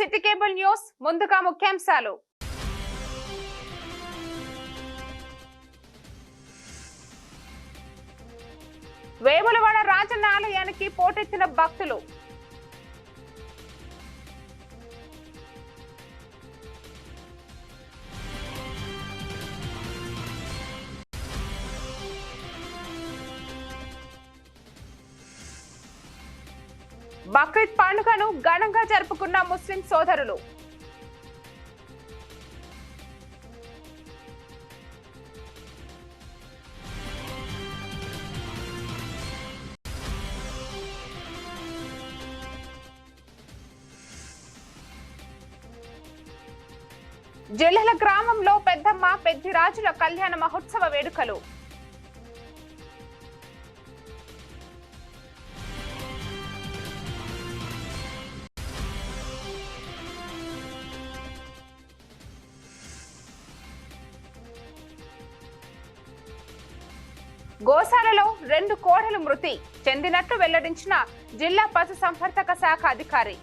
City cable news ముందుగా ముఖ్యాంశాలు. వేములవాడ రాజన్న ఆలయానికి పోటెత్తిన భక్తులు. బక్రీద్ పండుగను ఘనంగా జరుపుకున్న ముస్లిం సోదరులు. జిల్లాల గ్రామంలో పెద్దమ్మ పెద్దిరాజుల కళ్యాణ మహోత్సవ వేడుకలు. గోశాలలో 2 కోడలు మృతి చెందినట్లు వెల్లడించిన జిల్లా పశు సంవర్ధక శాఖ అధికారి.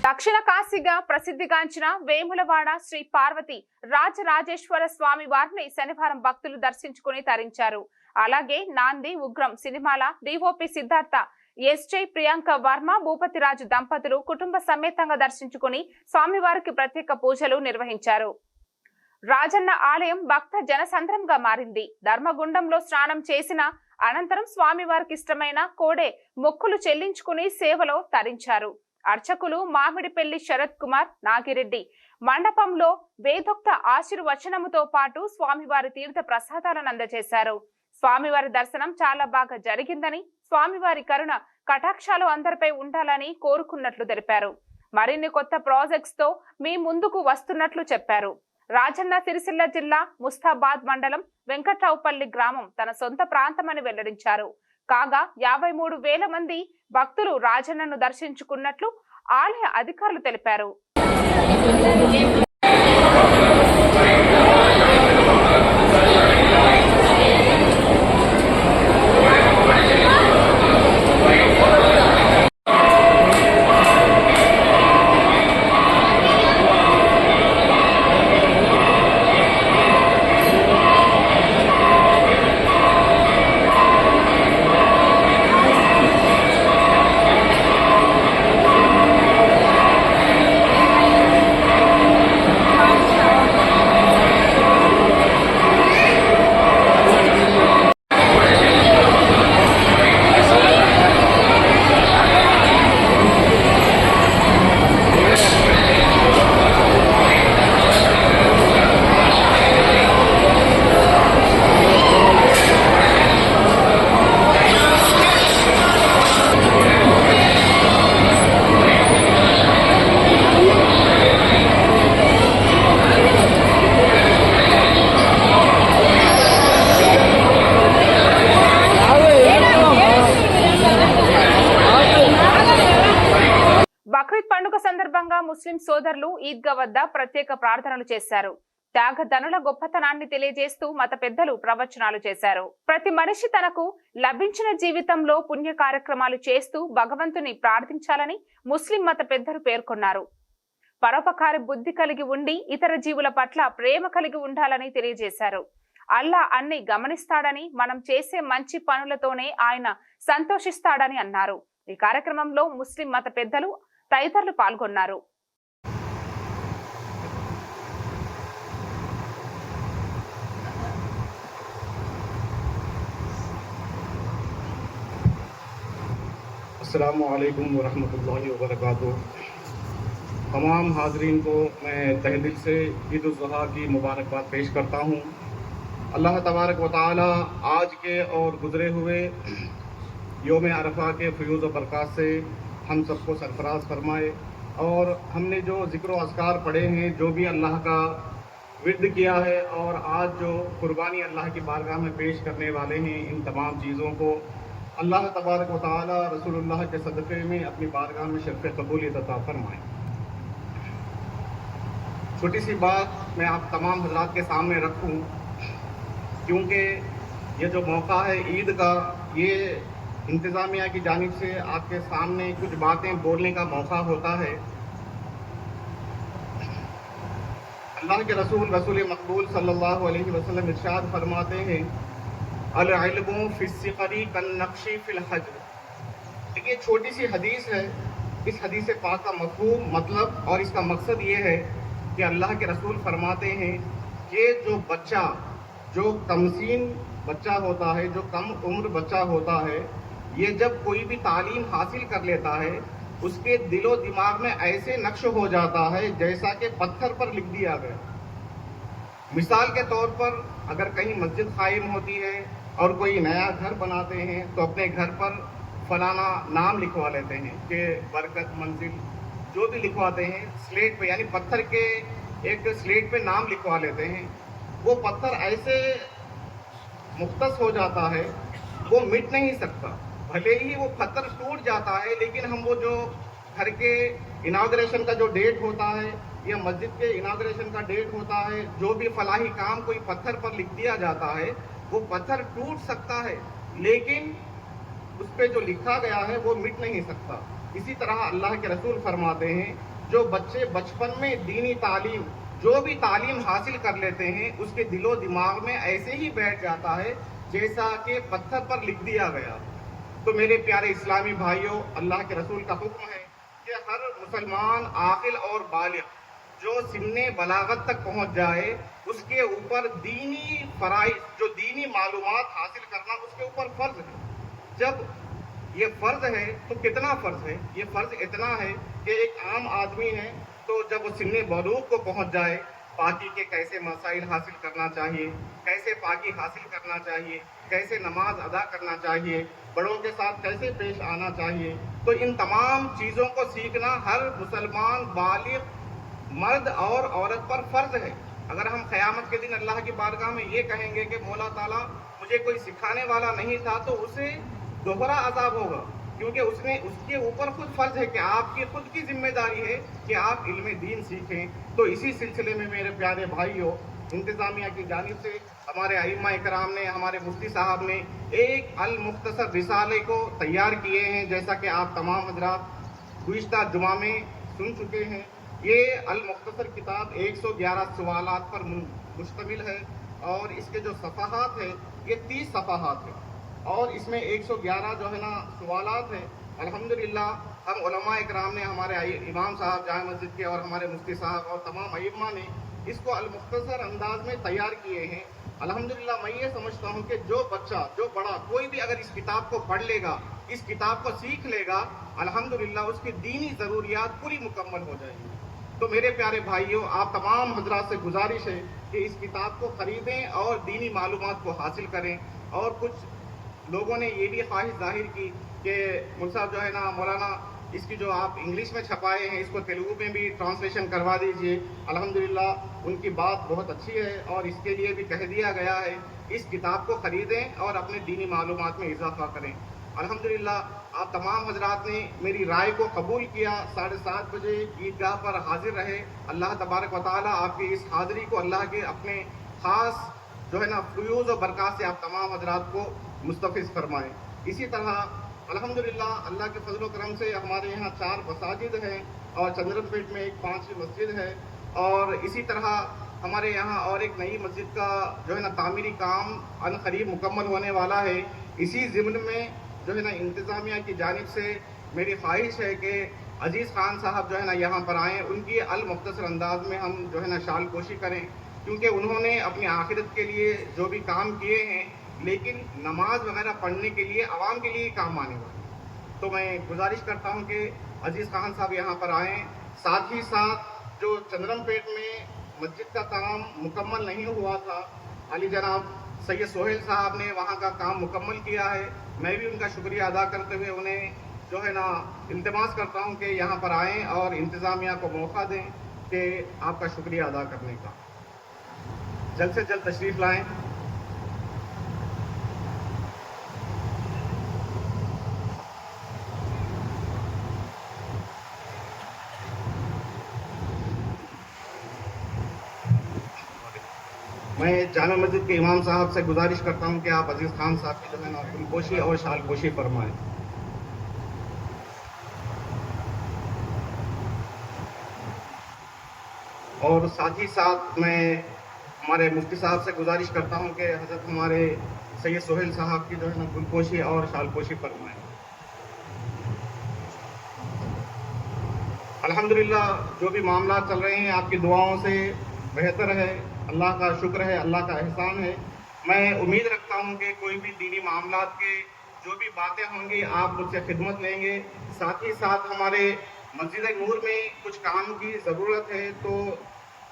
దక్షిణ కాశీగా ప్రసిద్ధిగాంచిన వేములవాడ శ్రీ పార్వతి రాజరాజేశ్వర స్వామి వారిని శనివారం భక్తులు దర్శించుకుని తరించారు. అలాగే నాంది ఉగ్రం సినిమాల డిఓపి సిద్ధార్థ, ఎస్జై ప్రియాంక వర్మ, భూపతిరాజు దంపతులు కుటుంబ సమేతంగా దర్శించుకుని స్వామివారికి ప్రత్యేక పూజలు నిర్వహించారు. రాజన్న ఆలయం భక్త జనసంద్రంగా మారింది. ధర్మగుండంలో స్నానం చేసిన అనంతరం స్వామివారికి ఇష్టమైన కోడే మొక్కులు చెల్లించుకుని సేవలో తరించారు. అర్చకులు మామిడిపెల్లి శరత్ కుమార్, నాగిరెడ్డి మండపంలో వేదోక్త ఆశీర్వచనముతో పాటు స్వామివారి తీర్థ ప్రసాదాలను అందజేశారు. స్వామివారి దర్శనం చాలా బాగా జరిగిందని, స్వామివారి కరుణ కటాక్షాలు అందరిపై ఉండాలని కోరుకున్నట్లు తెలిపారు. మరిన్ని కొత్త ప్రాజెక్ట్స్ తో మీ ముందుకు వస్తున్నట్లు చెప్పారు. రాజన్న సిరిసిల్ల జిల్లా ముస్తాబాద్ మండలం వెంకట్రావుపల్లి గ్రామం తన సొంత ప్రాంతమని వెల్లడించారు. కాగా 53,000 మంది భక్తులు రాజన్నను దర్శించుకున్నట్లు ఆలయ అధికారులు తెలిపారు. బక్రీద్ పండుగ సందర్భంగా ముస్లిం సోదరులు ఈద్గా వద్ద ప్రత్యేక ప్రార్థనలు చేశారు. త్యాగధనుల గొప్పతనాన్ని తెలియజేస్తూ మత పెద్దలు ప్రవచనాలు చేశారు. ప్రతి మనిషి తనకు లభించిన జీవితంలో పుణ్య కార్యక్రమాలు చేస్తూ భగవంతుని ప్రార్థించాలని ముస్లిం మత పెద్దలు పేర్కొన్నారు. పరోపకారి బుద్ధి కలిగి ఉండి ఇతర జీవుల పట్ల ప్రేమ కలిగి ఉండాలని తెలియజేశారు. అల్లా అన్ని గమనిస్తాడని, మనం చేసే మంచి పనులతోనే ఆయన సంతోషిస్తాడని అన్నారు. ఈ కార్యక్రమంలో ముస్లిం మత పెద్దలు తదితరులు పాల్గొన్నారు. अस्सलामु अलैकुम वरहमतुल्लाहि वबरकातुहू। तमाम हाजरीन को मैं तहे दिल से ईद उल ज़ुहा की मुबारकबाद पेश करता हूँ। अल्लाह तबारक व तआला आज के और गुजरे हुए योम अरफा के फ़यूज़ व बरक़ात से हम सबको सरफराज फरमाए और हमने जो ज़िक्र व अज़कार पढ़े हैं, जो भी अल्लाह का विर्द किया है और आज जो कुर्बानी अल्लाह की बारगाह में पेश करने वाले हैं, इन तमाम चीज़ों को अल्लाह तबारक व तआला रसूलुल्लाह के सदक़े में अपनी बारगाह में शर्फ़ क़बूलियत अता फरमाए। छोटी सी बात मैं आप तमाम हज़रात के सामने रखूं, क्योंकि ये जो मौका है ईद का, ये इंतज़ामिया की जानिब से आपके सामने कुछ बातें बोलने का मौका होता है। अल्लाह के रसूल मकबूल सल्लल्लाहु अलैहि वसल्लम इरशाद फरमाते हैं, अल इल्मु फिस्सिगरी कन्नक्शी फिल हज्र। देखिए छोटी सी हदीस है। इस हदीस पाक का मफहूम मतलब और इसका मकसद ये है कि अल्लाह के रसूल फरमाते हैं कि जो बच्चा, जो कमसीन बच्चा होता है, जो कम उम्र बच्चा होता है, ये जब कोई भी तालीम हासिल कर लेता है, उसके दिलो दिमाग में ऐसे नक्श हो जाता है जैसा कि पत्थर पर लिख दिया गया। मिसाल के तौर पर अगर कहीं मस्जिद कायम होती है और कोई नया घर बनाते हैं तो अपने घर पर फलाना नाम लिखवा लेते हैं कि बरकत मंजिल, जो भी लिखवाते हैं स्लेट पे, यानी पत्थर के एक स्लेट पे नाम लिखवा लेते हैं। वो पत्थर ऐसे मुख्तस हो जाता है, वो मिट नहीं सकता। भले ही वो पत्थर टूट जाता है, लेकिन हम वो जो घर के इनाग्रेशन का जो डेट होता है या मस्जिद के इनाग्रेशन का डेट होता है, जो भी फलाही काम कोई पत्थर पर लिख दिया जाता है, वो पत्थर टूट सकता है लेकिन उस पर जो लिखा गया है वो मिट नहीं सकता। इसी तरह अल्लाह के रसूल फरमाते हैं, जो बच्चे बचपन में दीनी तालीम, जो भी तालीम हासिल कर लेते हैं, उसके दिलो दिमाग में ऐसे ही बैठ जाता है जैसा कि पत्थर पर लिख दिया गया। तो मेरे प्यारे इस्लामी भाइयों, अल्लाह के रसूल का हुक्म है कि हर मुसलमान आकिल और बालिग जो सिन्ने बलागत तक पहुंच जाए, उसके ऊपर दीनी फराइज, जो दीनी मालूमात हासिल करना उसके ऊपर फर्ज है। जब ये फ़र्ज़ है तो कितना फ़र्ज़ है? ये फ़र्ज़ इतना है कि एक आम आदमी है तो जब वो सिन्ने बलूग को पहुंच जाए, पाकी के कैसे मसाइल हासिल करना चाहिए, कैसे पाकी हासिल करना चाहिए, कैसे नमाज अदा करना चाहिए, बड़ों के साथ कैसे पेश आना चाहिए, तो इन तमाम चीज़ों को सीखना हर मुसलमान बालिग मर्द और औरत पर फ़र्ज़ है। अगर हम क़यामत के दिन अल्लाह की बारगाह में ये कहेंगे कि मौला ताला मुझे कोई सिखाने वाला नहीं था, तो उसे दोहरा अजाब होगा, क्योंकि उसके ऊपर खुद फर्ज है कि आपकी खुद की जिम्मेदारी है कि आप इल्म दीन सीखें। तो इसी सिलसिले में मेरे प्यारे भाइयों, इंतज़ामिया की जानिब से हमारे अइम्मा इकराम ने, हमारे मुफ्ती साहब ने एक अल मुख्तसर रिसाले को तैयार किए हैं, जैसा कि आप तमाम हजरात गुज़िश्ता जुमा में सुन चुके हैं। ये अल मुख्तसर किताब 111 सवालात पर मुश्तमिल है और इसके जो सफ़हात है ये 30 सफ़हात है और इसमें 111 जो है ना सवालात है। अल्हम्दुलिल्लाह हम उलमा इकराम ने, हमारे इमाम साहब जामे मस्जिद के और हमारे मुफ्ती साहब और तमाम अइम्मा ने इसको अल मुख्तसर अंदाज में तैयार किए हैं। अल्हम्दुलिल्लाह मैं ये समझता हूँ कि जो बच्चा, जो बड़ा, कोई भी अगर इस किताब को पढ़ लेगा, इस किताब को सीख लेगा, अल्हम्दुलिल्लाह उसकी दीनी ज़रूरियात पूरी मुकम्मल हो जाएगी। तो मेरे प्यारे भाइयों, आप तमाम हजरात से गुजारिश है कि इस किताब को ख़रीदें और दीनी मालूमात को हासिल करें। और कुछ लोगों ने ये भी ख्वाहिश जाहिर की कि मुल साहब जो है ना, मौलाना इसकी जो आप इंग्लिश में छपाए हैं इसको तेलुगु में भी ट्रांसलेशन करवा दीजिए। अल्हम्दुलिल्लाह उनकी बात बहुत अच्छी है और इसके लिए भी कह दिया गया है, इस किताब को ख़रीदें और अपने दीनी मालूमात में इजाफा करें। अल्हम्दुलिल्लाह आप तमाम हजरात ने मेरी राय को कबूल किया, 7:30 बजे ईदगाह पर हाजिर रहे। अल्लाह तबारक व तआला आपकी इस हाज़िरी को अल्लाह के अपने ख़ास जो है ना फ़यूज़ और बरक़ात से आप तमाम हजरात को मुस्तफ़िज़ फरमाएँ। इसी तरह अल्हम्दुलिल्लाह अल्लाह के फजल व करम से हमारे यहाँ 4 मसाजिद हैं और चंद्रनपेट में एक 5वीं मस्जिद है और इसी तरह हमारे यहाँ और एक नई मस्जिद का जो है ना तामीरी काम अनक़रीब मुकम्मल होने वाला है। इसी ज़िम्न में जो है ना इंतज़ामिया की जानिब से मेरी ख्वाहिश है कि अजीज़ खान साहब जो है ना यहाँ पर आएँ, उनकी अल मुख्तसर अंदाज में हम जो है ना शाल पोशी करें, क्योंकि उन्होंने अपनी आखिरत के लिए जो भी काम किए हैं, लेकिन नमाज वगैरह पढ़ने के लिए, आवाम के लिए काम आने वाले। तो मैं गुजारिश करता हूँ कि अजीज़ खान साहब यहाँ पर आएँ। साथ ही साथ जो चंद्रमपेट में मस्जिद का काम मुकम्मल नहीं हुआ था, अली जनाब सैयद सोहेल साहब ने वहाँ का काम मुकम्मल किया है। मैं भी उनका शुक्रिया अदा करते हुए उन्हें जो है ना इल्तिमास करता हूँ कि यहाँ पर आएँ और इंतज़ामिया को मौका दें कि आपका शुक्रिया अदा करने का। जल्द से जल्द तशरीफ़ लाएँ। मैं जामा मस्जिद के इमाम साहब से गुजारिश करता हूँ कि आप अजीज़ खान साहब की जो है ना दिलपोशी और शालपोशी फरमाएं। और साथ ही साथ मैं हमारे मुफ्ती साहब से गुजारिश करता हूँ कि हज़रत हमारे सैयद सोहेल साहब की जो है ना गुलपोशी और शालपोशी फरमाएं। अल्हम्दुलिल्लाह जो भी मामला चल रहे हैं आपकी दुआओं से बेहतर है, अल्लाह का शुक्र है, अल्लाह का एहसान है। मैं उम्मीद रखता हूँ कि कोई भी दीनी मामलात के जो भी बातें होंगी आप मुझसे खिदमत लेंगे। साथ ही साथ हमारे मस्जिद नूर में कुछ काम की ज़रूरत है, तो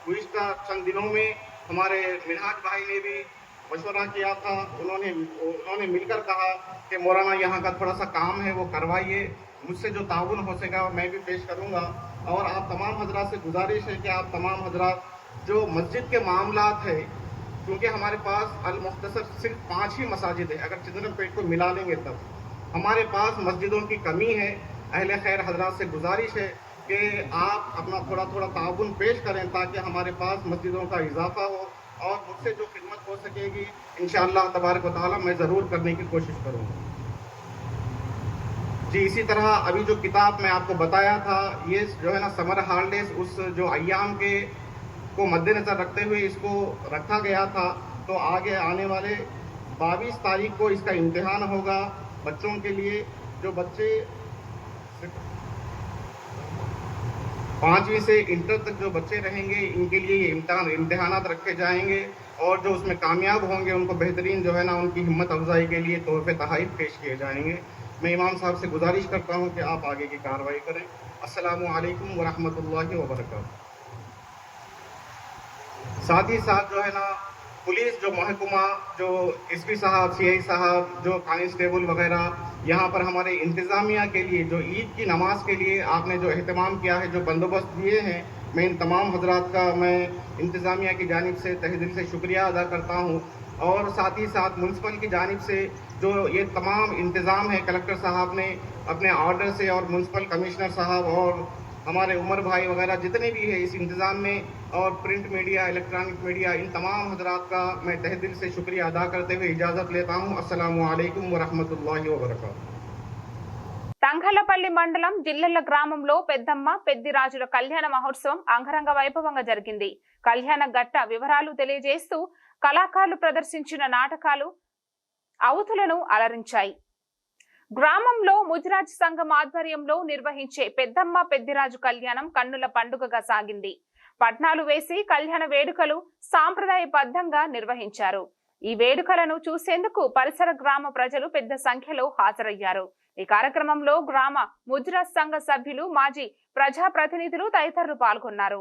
गुज़िश्ता चंद दिनों में हमारे मिनहाज भाई ने भी मशवरा किया था, उन्होंने मिलकर कहा कि मौलाना यहाँ का थोड़ा सा काम है वो करवाइए। मुझसे जो ताउन हो सकेगा मैं भी पेश करूँगा। और आप तमाम हजरात से गुजारिश है कि आप तमाम हजरात जो मस्जिद के मामलात है, क्योंकि हमारे पास अल मुख्तसर सिर्फ 5 ही मसाजिद है, अगर चिदरमपेट को मिला लेंगे तब हमारे पास मस्जिदों की कमी है। अहले खैर हजरात से गुजारिश है कि आप अपना थोड़ा थोड़ा ताउन पेश करें ताकि हमारे पास मस्जिदों का इजाफा हो, और मुझसे जो खिदमत हो सकेगी इंशाअल्लाह तबारक व तआला मैं ज़रूर करने की कोशिश करूँगा। जी, इसी तरह अभी जो किताब मैं आपको बताया था, ये जो है ना समर हॉलीडेज उस जो अय्याम के को मद्देनज़र रखते हुए इसको रखा गया था। तो आगे आने वाले 22 तारीख को इसका इम्तिहान होगा बच्चों के लिए। जो बच्चे 5वीं से इंटर तक जो बच्चे रहेंगे इनके लिए ये इम्तिहानात रखे जाएंगे, और जो उसमें कामयाब होंगे उनको बेहतरीन जो है ना उनकी हिम्मत अफजाई के लिए तोहफे तोहफ़े पेश किए जाएंगे। मैं इमाम साहब से गुजारिश करता हूँ कि आप आगे की कार्रवाई करें। अस्सलामु अलैकुम व रहमतुल्लाहि व बरकातहू। साथ ही साथ जो है ना पुलिस जो महकमा, जो एसपी साहब, सीआई साहब, जो कांस्टेबल वगैरह यहाँ पर हमारे इंतज़ामिया के लिए जो ईद की नमाज के लिए आपने जो एहतमाम किया है, जो बंदोबस्त दिए हैं, मैं इन तमाम हजरात का मैं इंतज़ामिया की जानिब से तहे दिल से शुक्रिया अदा करता हूँ। और साथ ही साथ म्यूनसिपल की जानिब से जो ये तमाम इंतज़ाम है, कलेक्टर साहब ने अपने ऑर्डर से, और म्यूनसिपल कमिश्नर साहब और हमारे उमर भाई वगैरह जितने भी है इस इंतज़ाम में, और प्रिंट मीडिया, इलेक्ट्रॉनिक मीडिया, इन तमाम हजरात का मैं तहे दिल से शुक्रिया अदा करते हुए इजाज़त लेता हूँ। अस्सलामु अलैकुम व रहमतुल्लाहि व बरकातहू। తంగళ్లపల్లి మండలం జిల్లెళ్ల గ్రామంలో పెద్దమ్మ పెద్దిరాజుల కళ్యాణ మహోత్సవం అంగరంగ వైభవంగా జరిగింది. కళ్యాణ ఘట్ట వివరాలు తెలియజేస్తూ కళాకారులు ప్రదర్శించిన నాటకాలు అవధులను అలరించాయి. గ్రామంలో ముజిరాజ్ సంఘం ఆధ్వర్యంలో నిర్వహించే పెద్దమ్మ పెద్దిరాజు కళ్యాణం కన్నుల పండుగగా సాగింది. పట్నాలు వేసి కళ్యాణ వేడుకలు సాంప్రదాయబద్ధంగా నిర్వహించారు. ఈ వేడుకలను చూసేందుకు పరిసర గ్రామ ప్రజలు పెద్ద సంఖ్యలో హాజరయ్యారు. ఈ కార్యక్రమంలో గ్రామ ముజిరాజ్ సంఘ సభ్యులు, మాజీ ప్రజాప్రతినిధులు తదితరులు పాల్గొన్నారు.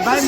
భయం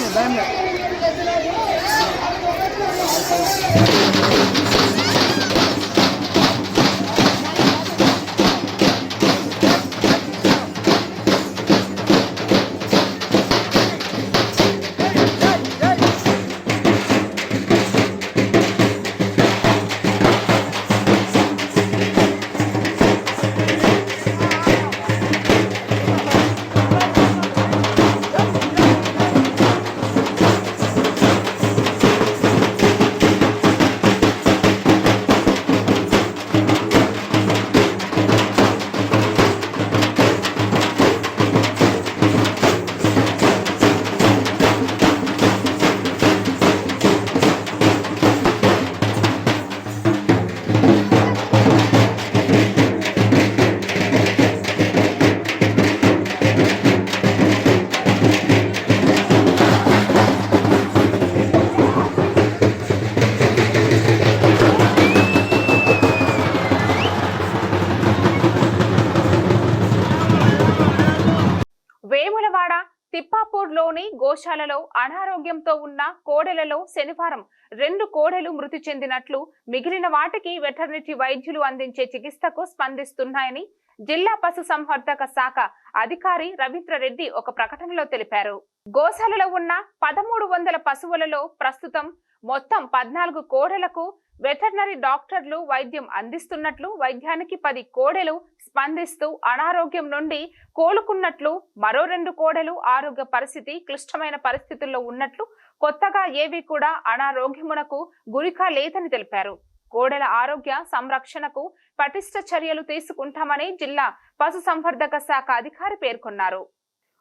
వేములవాడ తిప్పాపూర్లోని గోశాలలో అనారోగ్యంతో ఉన్న కోడెలలో శనివారం 2 కోడెలు మృతి చెందినట్లు, మిగిలిన వాటికి వెటర్నరీ వైద్యులు అందించే చికిత్సకు స్పందిస్తున్నాయని జిల్లా పశుసంవర్ధక శాఖ అధికారి రవీంద్రరెడ్డి ఒక ప్రకటనలో తెలిపారు. గోశాలలో ఉన్న 1300 పశువులలో ప్రస్తుతం మొత్తం 14 కోడెలకు వెటర్నరీ డాక్టర్లు వైద్యం అందిస్తున్నట్లు, వైద్యానికి 10 కోడెలు స్పందిస్తూ అనారోగ్యం నుండి కోలుకున్నట్లు, మరో 2 కోడెలు ఆరోగ్య పరిస్థితి క్లిష్టమైన పరిస్థితుల్లో ఉన్నట్లు, కొత్తగా ఏవి కూడా అనారోగ్యమునకు గురికా లేదని తెలిపారు. కోడెల ఆరోగ్య సంరక్షణకు పటిష్ట చర్యలు తీసుకుంటామని జిల్లా పశుసంవర్ధక శాఖ అధికారి పేర్కొన్నారు.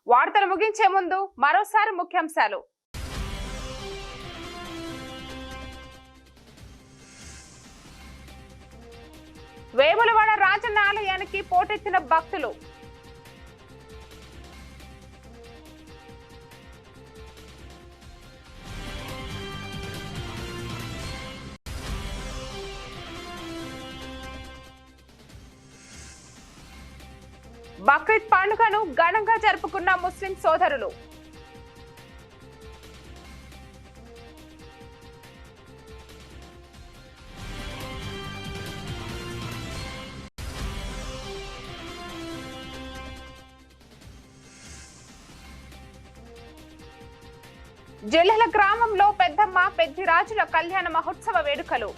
వార్తలు ముగించే ముందు మరోసారి ముఖ్యాంశాలు. వేములవాడ రాజన్న ఆలయానికి పోటెత్తిన భక్తులు. బక్రీద్ పండుగను ఘనంగా జరుపుకున్న ముస్లిం సోదరులు. జిల్లాల గ్రామంలో పెద్దమ్మ పెద్దిరాజుల కళ్యాణ మహోత్సవ వేడుకలు.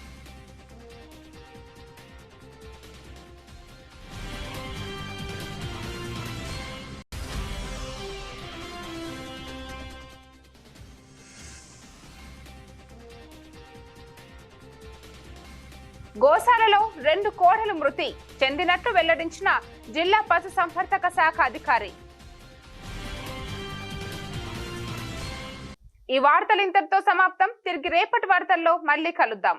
గోశాలలో 2 కోడెలు మృతి చెందినట్లు వెల్లడించిన జిల్లా పశుసంవర్ధక శాఖ అధికారి. ఈ వార్తలు ఇంతటితో సమాప్తం. తిరిగి రేపటి వార్తల్లో మళ్ళీ కలుద్దాం.